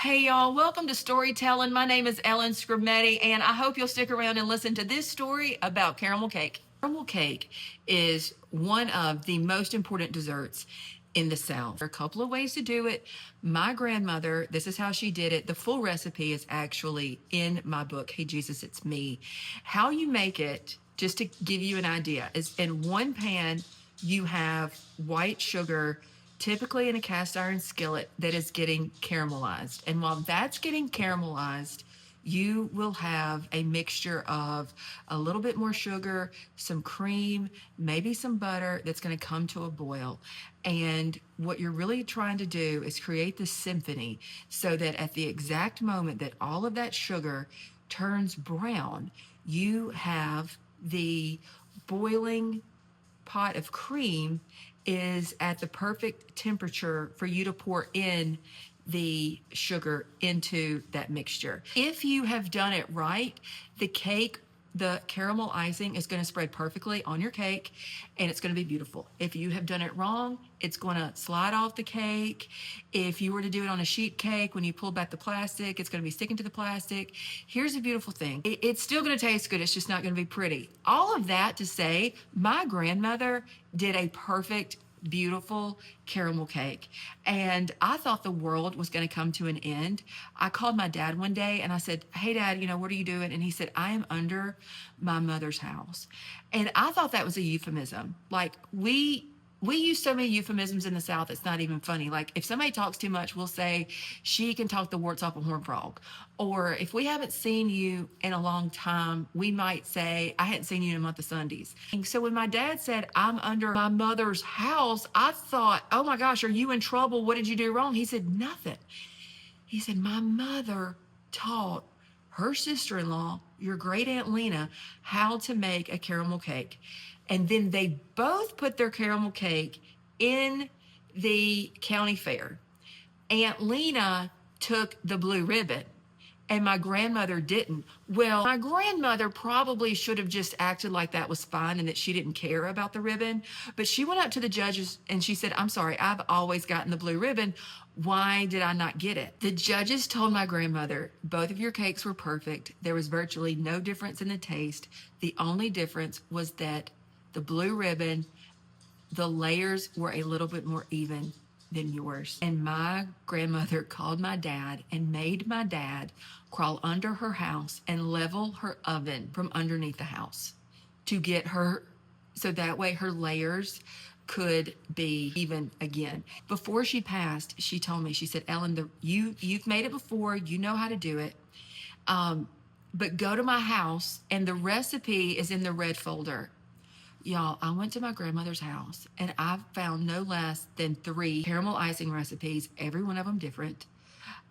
Hey y'all, welcome to Storytelling. My name is Ellen Scribnetti, and I hope you'll stick around and listen to this story about caramel cake. Caramel cake is one of the most important desserts in the South. There are a couple of ways to do it. My grandmother, this is how she did it. The full recipe is actually in my book, Hey Jesus, It's Me. How you make it, just to give you an idea, is in one pan, you have white sugar, typically in a cast iron skillet that is getting caramelized. And while that's getting caramelized, you will have a mixture of a little bit more sugar, some cream, maybe some butter that's going to come to a boil. And what you're really trying to do is create this symphony so that at the exact moment that all of that sugar turns brown, you have the boiling pot of cream is at the perfect temperature for you to pour in the sugar into that mixture. If you have done it right, the caramel icing is going to spread perfectly on your cake and it's going to be beautiful. If you have done it wrong, it's going to slide off the cake. If you were to do it on a sheet cake, when you pull back the plastic, it's going to be sticking to the plastic. Here's the beautiful thing. It's still going to taste good. It's just not going to be pretty. All of that to say, my grandmother did a perfect beautiful caramel cake. And I thought the world was going to come to an end. I called my dad one day and I said, "Hey dad, what are you doing?" And he said, "I am under my mother's house." And I thought that was a euphemism. Like we use so many euphemisms in the South, it's not even funny. Like if somebody talks too much, we'll say, "She can talk the warts off a horn frog." Or if we haven't seen you in a long time, we might say, "I hadn't seen you in a month of Sundays." And so when my dad said, "I'm under my mother's house," I thought, "Oh my gosh, are you in trouble? What did you do wrong?" He said, "Nothing." He said, "My mother taught her sister-in-law, your great Aunt Lena, how to make a caramel cake. And then they both put their caramel cake in the county fair. Aunt Lena took the blue ribbon and my grandmother didn't." Well, my grandmother probably should have just acted like that was fine and that she didn't care about the ribbon. But she went up to the judges and she said, "I'm sorry, I've always gotten the blue ribbon. Why did I not get it?" The judges told my grandmother, "Both of your cakes were perfect. There was virtually no difference in the taste. The only difference was that the blue ribbon, the layers were a little bit more even than yours." And my grandmother called my dad and made my dad crawl under her house and level her oven from underneath the house to get her, so that way her layers could be even again. Before she passed, she told me, she said, "Ellen, you've made it before, you know how to do it. But go to my house and the recipe is in the red folder." Y'all, I went to my grandmother's house and I found no less than 3 caramel icing recipes, every one of them different.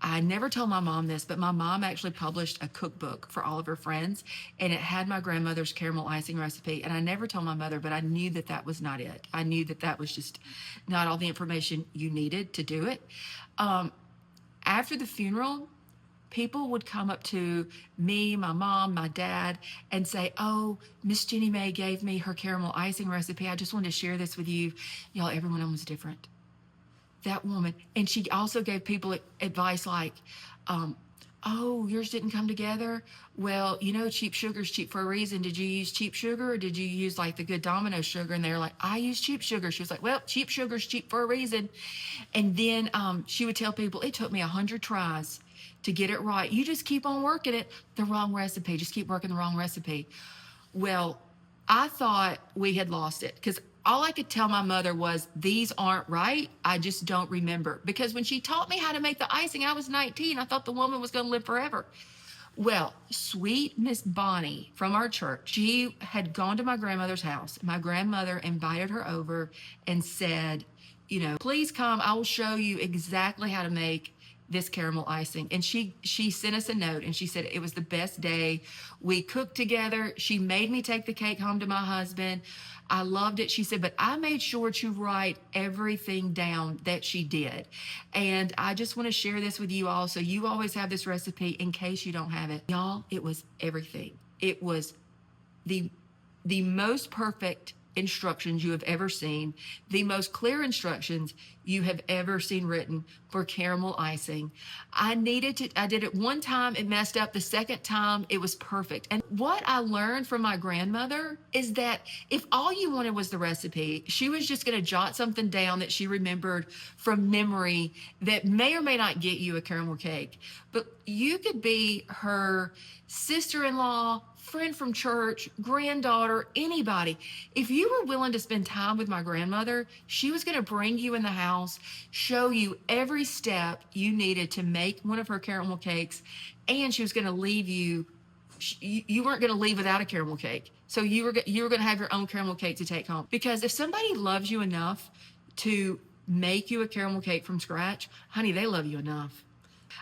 I never told my mom this, but my mom actually published a cookbook for all of her friends, and it had my grandmother's caramel icing recipe. And I never told my mother, but I knew that that was not it. I knew that that was just not all the information you needed to do it. After the funeral, people would come up to me, my mom, my dad, and say, "Oh, Miss Jenny Mae gave me her caramel icing recipe. I just wanted to share this with you." Y'all, every one of them was different. That woman. And she also gave people advice like, "Oh, yours didn't come together? Well, cheap sugar's cheap for a reason. Did you use cheap sugar or did you use like the good Domino sugar?" And they're like, "I use cheap sugar." She was like, "Well, cheap sugar's cheap for a reason." And then she would tell people, "It took me 100 tries to get it right. You just keep on working it, the wrong recipe. Just keep working the wrong recipe." Well, I thought we had lost it because all I could tell my mother was, "These aren't right. I just don't remember." Because when she taught me how to make the icing, I was 19. I thought the woman was going to live forever. Well, sweet Miss Bonnie from our church, she had gone to my grandmother's house. My grandmother invited her over and said, "Please come. I will show you exactly how to make this caramel icing." And she sent us a note and she said it was the best day. We cooked together. She made me take the cake home to my husband. I loved it. She said, "But I made sure to write everything down that she did." And I just want to share this with you all so you always have this recipe in case you don't have it. Y'all, it was everything. It was the most perfect instructions you have ever seen, the most clear instructions you have ever seen written for caramel icing. I did it one time, it messed up. The second time, it was perfect. And what I learned from my grandmother is that if all you wanted was the recipe, she was just going to jot something down that she remembered from memory that may or may not get you a caramel cake. But you could be her sister-in-law, friend from church, granddaughter, anybody. If you were willing to spend time with my grandmother, she was going to bring you in the house, show you every step you needed to make one of her caramel cakes, and she was going to leave you. You weren't going to leave without a caramel cake. So you were going to have your own caramel cake to take home. Because if somebody loves you enough to make you a caramel cake from scratch, honey, they love you enough.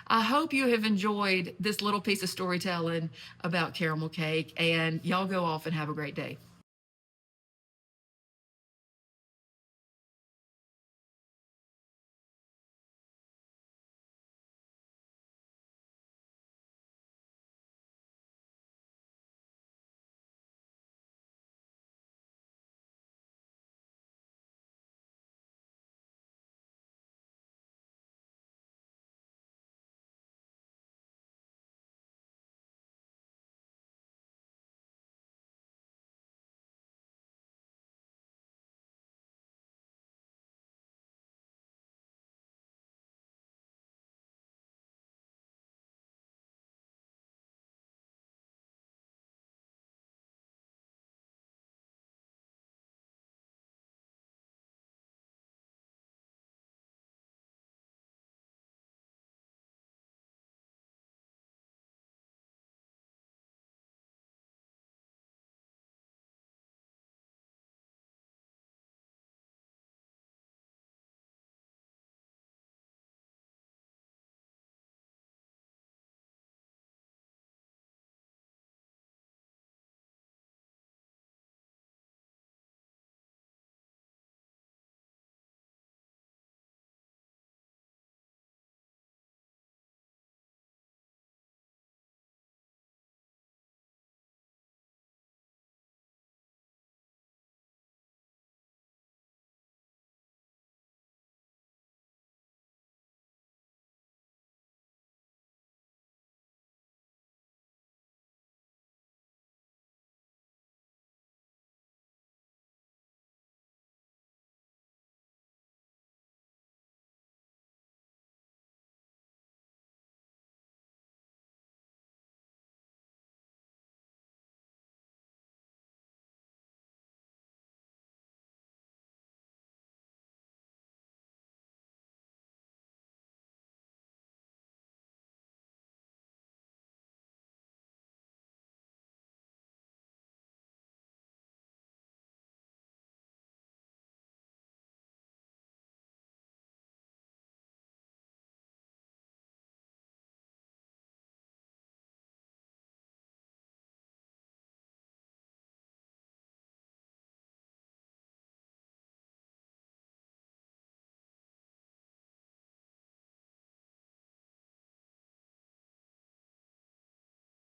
I hope you have enjoyed this little piece of storytelling about caramel cake, and y'all go off and have a great day.